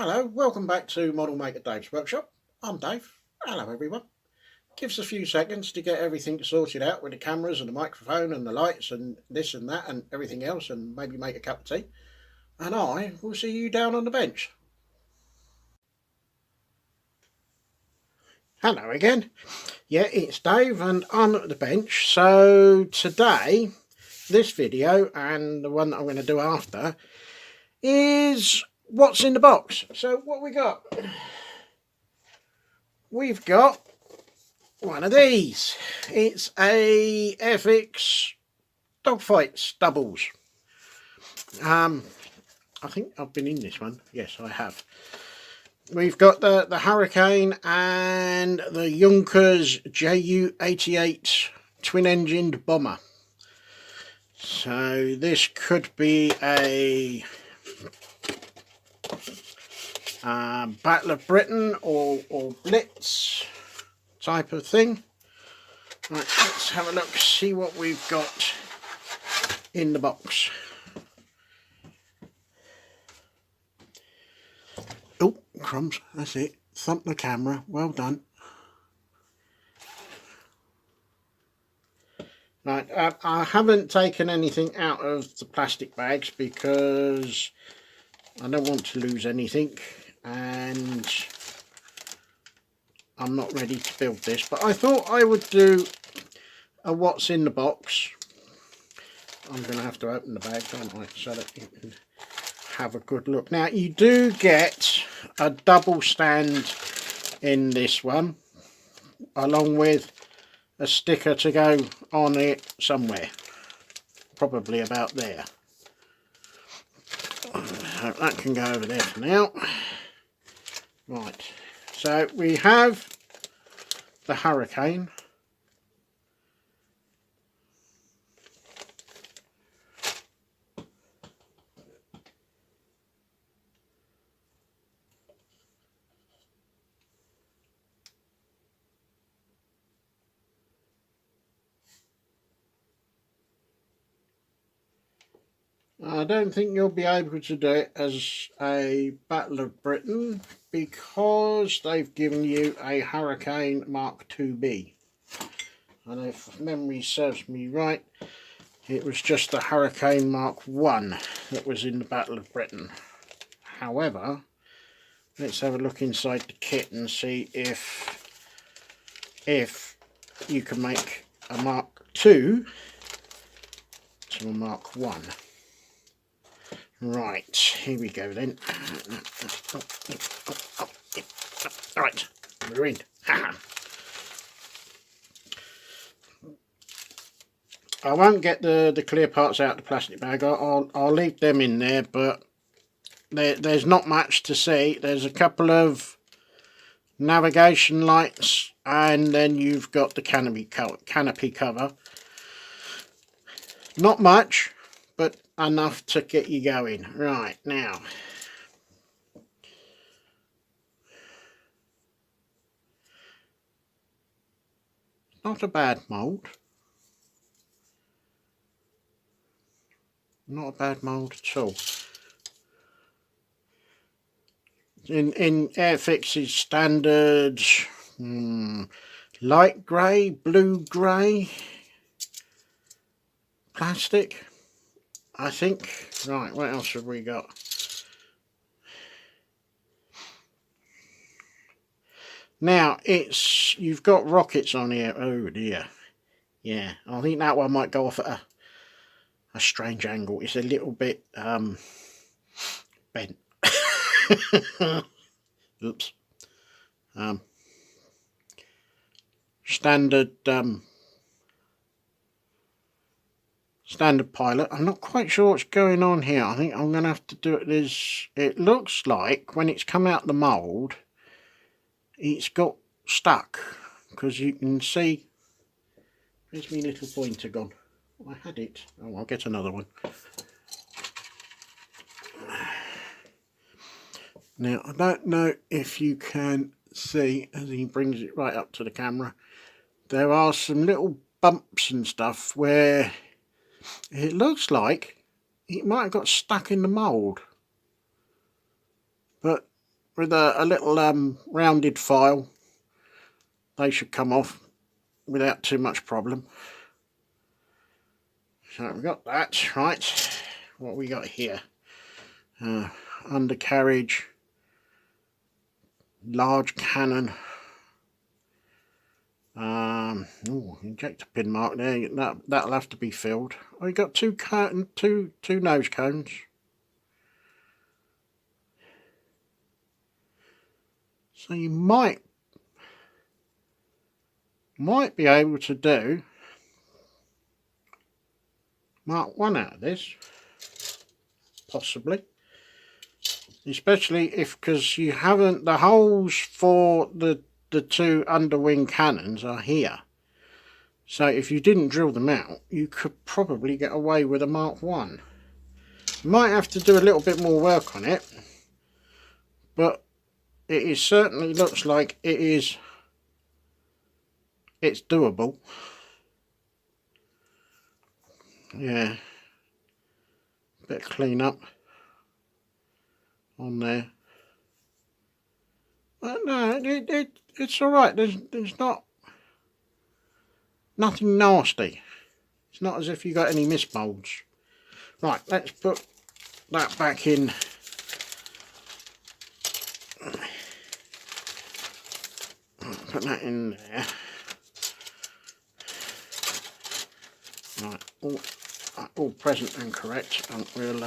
Hello, welcome back to Model Maker Dave's Workshop. I'm Dave. Hello everyone. Give us a few seconds to get everything sorted out with the cameras and the microphone and the lights and this and that and everything else, and maybe make a cup of tea. And I will see you down on the bench. Hello again. Yeah, it's Dave and I'm at the bench. So today, this video and the one that I'm going to do after is what's in the box. So what we got? We've got one of these. It's a FX Dogfight doubles. I think I've been in this one. Yes, I have. We've got the Hurricane and the Junkers Ju-88 twin-engined bomber. So this could be a Battle of Britain or Blitz type of thing. Right, let's have a look, see what we've got in the box. Oh, crumbs, that's it. Thump the camera, well done. Right, I haven't taken anything out of the plastic bags because I don't want to lose anything, and I'm not ready to build this, but I thought I would do a what's in the box. I'm going to have to open the bag, don't I, so that you can have a good look. Now, you do get a double stand in this one, along with a sticker to go on it somewhere, probably about there. So that can go over there for now. Right, so we have the Hurricane. I don't think you'll be able to do it as a Battle of Britain because they've given you a Hurricane Mark IIB. And if memory serves me right, it was just the Hurricane Mark I that was in the Battle of Britain. However, let's have a look inside the kit and see if you can make a Mark II to a Mark I. Right, here we go then. Right, we're in. I won't get the clear parts out of the plastic bag. I'll leave them in there, but there's not much to see. There's a couple of navigation lights, and then you've got the canopy cover. Not much, but enough to get you going. Right, now, not a bad mould. Not a bad mould at all. In Airfix's standard light grey, blue grey plastic, I think. Right, what else have we got? Now, you've got rockets on here. Oh dear. Yeah, I think that one might go off at a strange angle. It's a little bit bent. Oops. Standard pilot. I'm not quite sure what's going on here. I think I'm going to have to do it as it looks like when it's come out the mould. It's got stuck because you can see. Where's my little pointer gone? I had it. Oh, I'll get another one. Now, I don't know if you can see as he brings it right up to the camera. There are some little bumps and stuff where it looks like it might have got stuck in the mould. But with a little rounded file, they should come off without too much problem. So we've got that, right. What we got here? Undercarriage, large cannon. Injector pin mark there. That'll have to be filled. Oh, you got two nose cones. So you might be able to do Mark 1 out of this, possibly. Especially because you haven't, the holes for the two underwing cannons are here. So if you didn't drill them out, you could probably get away with a Mark 1. You might have to do a little bit more work on it, but it certainly looks like it's doable. Yeah, bit of clean up on there, but no, it's all right. There's nothing nasty. It's not as if you got any mismolds. Right, let's put that back in. Put that in there. Right, all present and correct, and we'll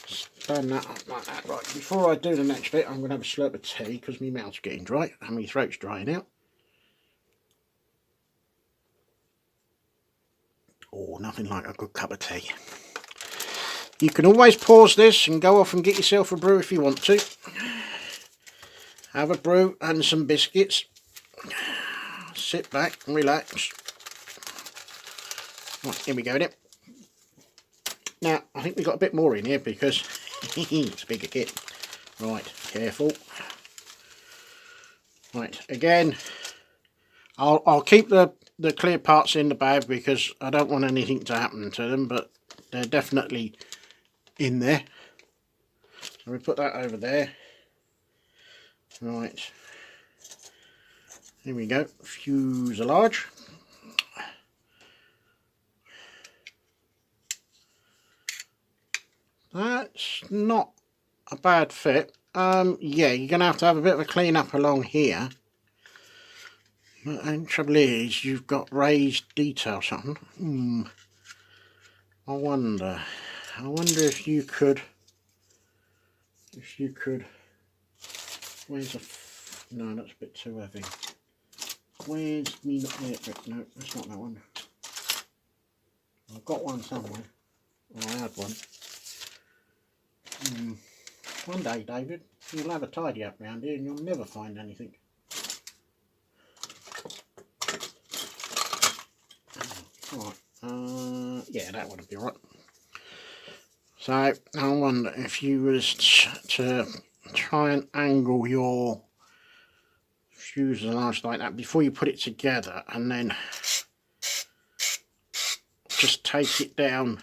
stand that up like that. Right, before I do the next bit, I'm going to have a slurp of tea because my mouth's getting dry and my throat's drying out. Oh, nothing like a good cup of tea. You can always pause this and go off and get yourself a brew if you want to. Have a brew and some biscuits. Sit back and relax. Right, here we go then. Now, I think we've got a bit more in here because it's a bigger kit. Right, careful. Right, again, I'll keep the clear parts in the bag because I don't want anything to happen to them, but they're definitely in there. So we put that over there. Right, here we go, fuselage. That's not a bad fit. Yeah, you're going to have a bit of a clean up along here. But the trouble is, you've got raised detail something. I wonder if you could, where's no, that's a bit too heavy. Where's me, no, that's not that one. I've got one somewhere, or I had one. One day, David, you'll have a tidy up round here and you'll never find anything. Right, yeah, that would be right. So, I wonder if you was to try and angle your fuselage like that before you put it together, and then just take it down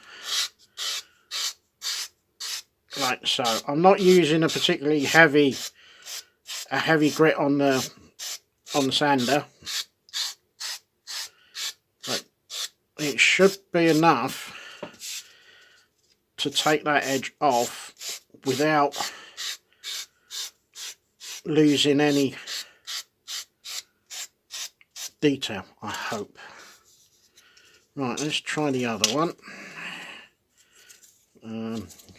like so. I'm not using a particularly heavy grit on the sander, but it should be enough to take that edge off without losing any detail, I hope. Right, let's try the other one.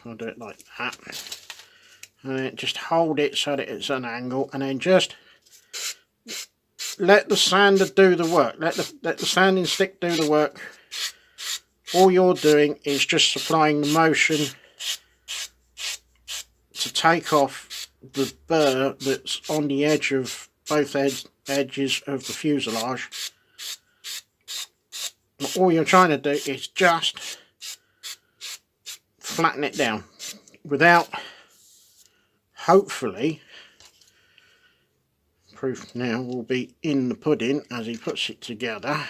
I'll do it like that, and then just hold it so that it's an angle, and then just let the sander do the work. Let the sanding stick do the work. All you're doing is just supplying the motion to take off the burr that's on the edge of both edges of the fuselage. But all you're trying to do is just flatten it down without, hopefully, proof now will be in the pudding as he puts it together.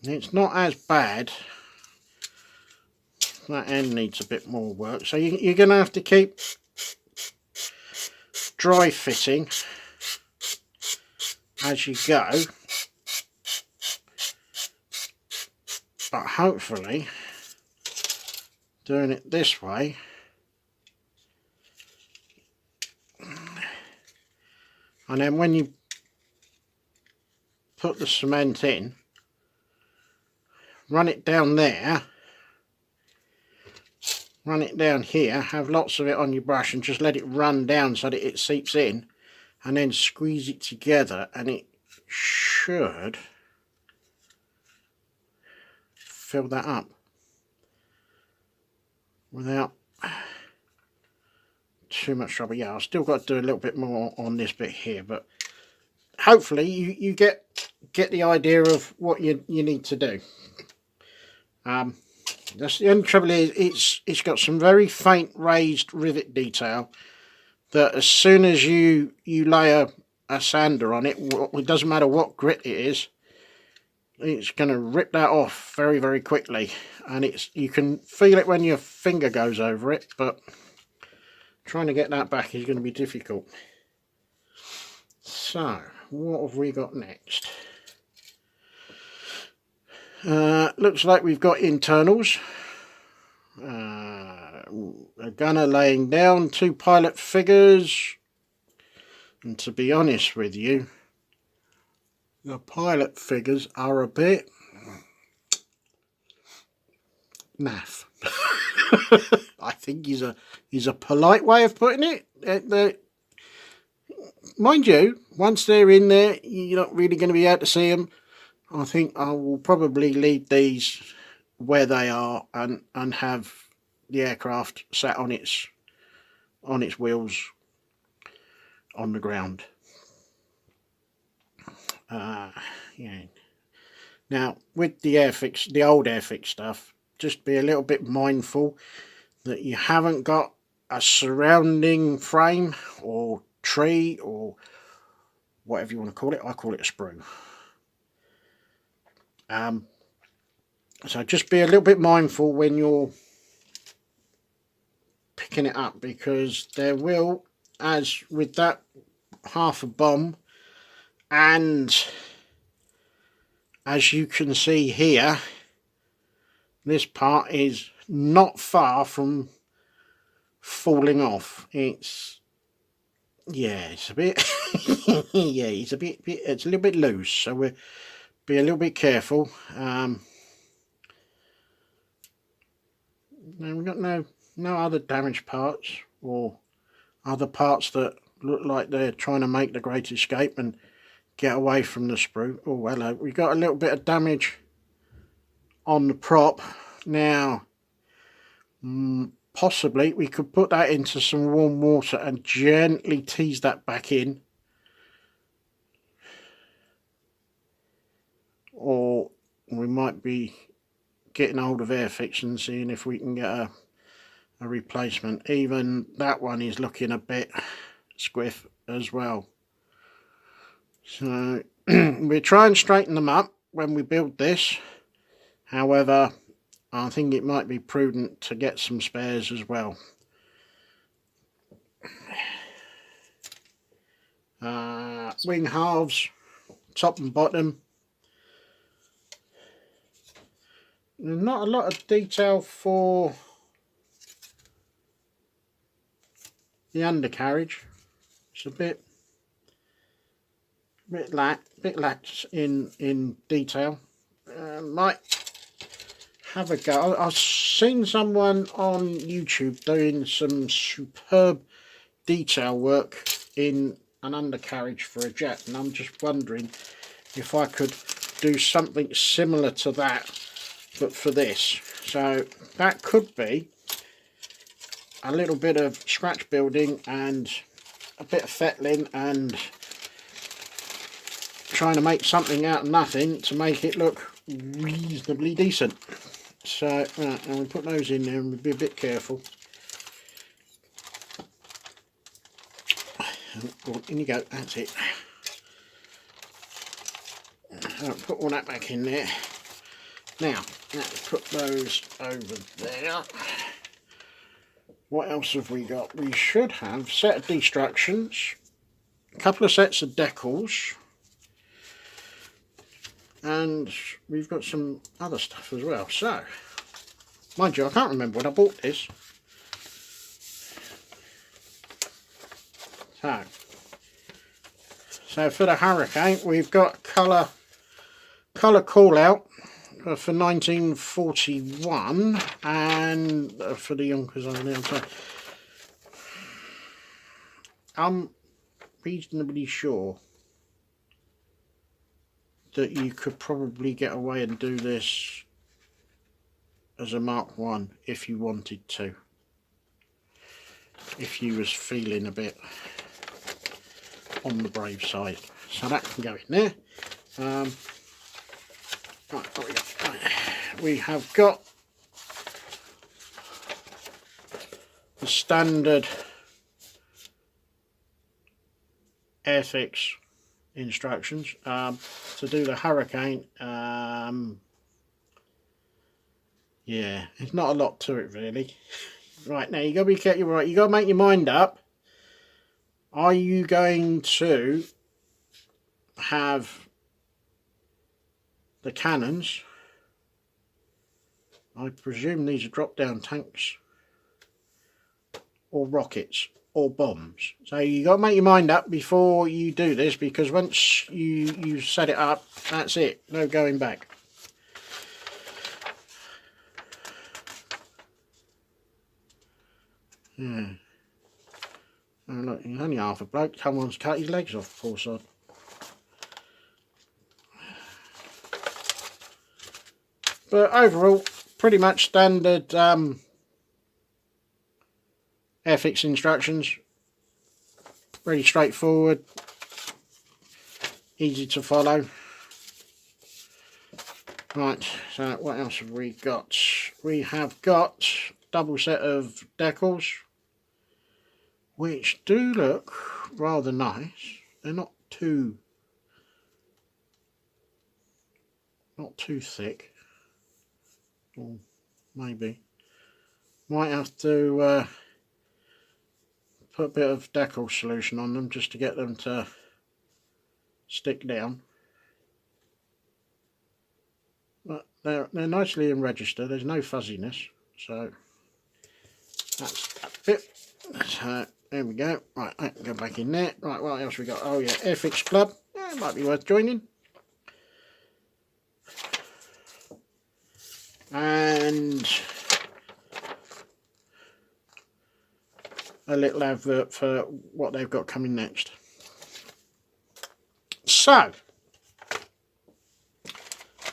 It's not as bad, that end needs a bit more work. So you're going to have to keep dry fitting as you go, but hopefully doing it this way and then when you put the cement in, run it down there, run it down here, have lots of it on your brush and just let it run down so that it seeps in, and then squeeze it together and it should fill that up without too much trouble. Yeah, I've still got to do a little bit more on this bit here, but hopefully you get the idea of what you need to do. That's the only trouble is it's got some very faint raised rivet detail that as soon as you lay a sander on it, it doesn't matter what grit it is, it's going to rip that off very, very quickly, and you can feel it when your finger goes over it, but trying to get that back is going to be difficult. So what have we got next? Looks like we've got internals. A gunner laying down, 2 pilot figures, and to be honest with you, the pilot figures are a bit naff. I think is a polite way of putting it. Mind you, once they're in there, you're not really going to be able to see them. I think I will probably leave these where they are and have the aircraft sat on its wheels on the ground. Yeah. Now with the Airfix, the old Airfix stuff, just be a little bit mindful that you haven't got a surrounding frame or tree or whatever you want to call it. I call it a sprue. So just be a little bit mindful when you're picking it up, because there will, as with that half a bomb, and as you can see here, this part is not far from falling off. It's a bit yeah, it's a little bit loose, so we'll be a little bit careful. Now we've got no other damaged parts or other parts that look like they're trying to make the great escape and get away from the sprue. Oh hello, we got a little bit of damage on the prop. Now possibly we could put that into some warm water and gently tease that back in, or we might be getting hold of Airfix and seeing if we can get a replacement. Even that one is looking a bit squiff as well. So we'll try and straighten them up when we build this. However, I think it might be prudent to get some spares as well. Wing halves, top and bottom. There's not a lot of detail for the undercarriage. It's a bit lax in detail. Might have a go. I've seen someone on YouTube doing some superb detail work in an undercarriage for a jet, and I'm just wondering if I could do something similar to that, but for this. So that could be a little bit of scratch building and a bit of fettling and trying to make something out of nothing to make it look reasonably decent. So and we put those in there and we'll be a bit careful. Oh, in you go, that's it. Put all that back in there. Now, let's put those over there. What else have we got? We should have a set of destructions, a couple of sets of decals, and we've got some other stuff as well. So, mind you, I can't remember when I bought this. So for the Hurricane, we've got colour call out for 1941, and for the Yonkers on the outside. I'm reasonably sure that you could probably get away and do this as a Mark 1 if you wanted to, if you was feeling a bit on the brave side. So that can go in there. Right, what we got? We have got the standard Airfix instructions to do the Hurricane. Yeah, it's not a lot to it really. Right, now you got to be careful. Right, you got to make your mind up. Are you going to have the cannons? I presume these are drop-down tanks, or rockets, or bombs. So you got to make your mind up before you do this, because once you set it up, that's it. No going back. Yeah. Oh, look, he's only half a bloke. Someone's cut his legs off, poor sod. But overall, pretty much standard Airfix instructions. Really straightforward, easy to follow. Right, so what else have we got? We have got double set of decals, which do look rather nice. They're not too thick. Or maybe might have to put a bit of decal solution on them just to get them to stick down. But they're nicely in register. There's no fuzziness, so that's that bit. So there we go. Right, I can go back in there. Right, what else we got? Oh yeah, Airfix Club. Yeah, it might be worth joining. And a little advert for what they've got coming next. So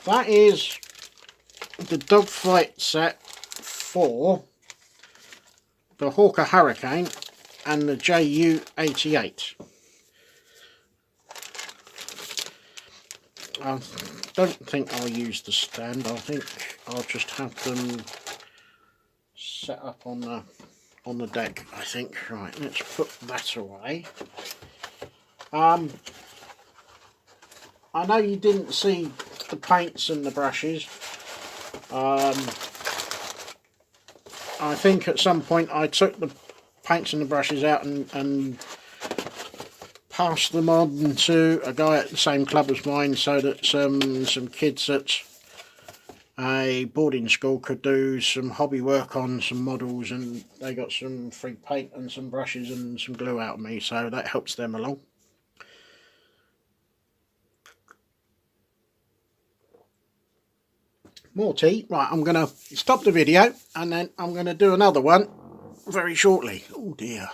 that is the Dogfight set for the Hawker Hurricane and the JU-88. I don't think I'll use the stand. I think I'll just have them set up on the deck, I think. Right, let's put that away. I know you didn't see the paints and the brushes. I think at some point I took the paints and the brushes out and passed them on to a guy at the same club as mine, so that some kids at a boarding school could do some hobby work on some models, and they got some free paint and some brushes and some glue out of me, so that helps them along. More tea. Right, I'm going to stop the video and then I'm going to do another one very shortly. Oh dear.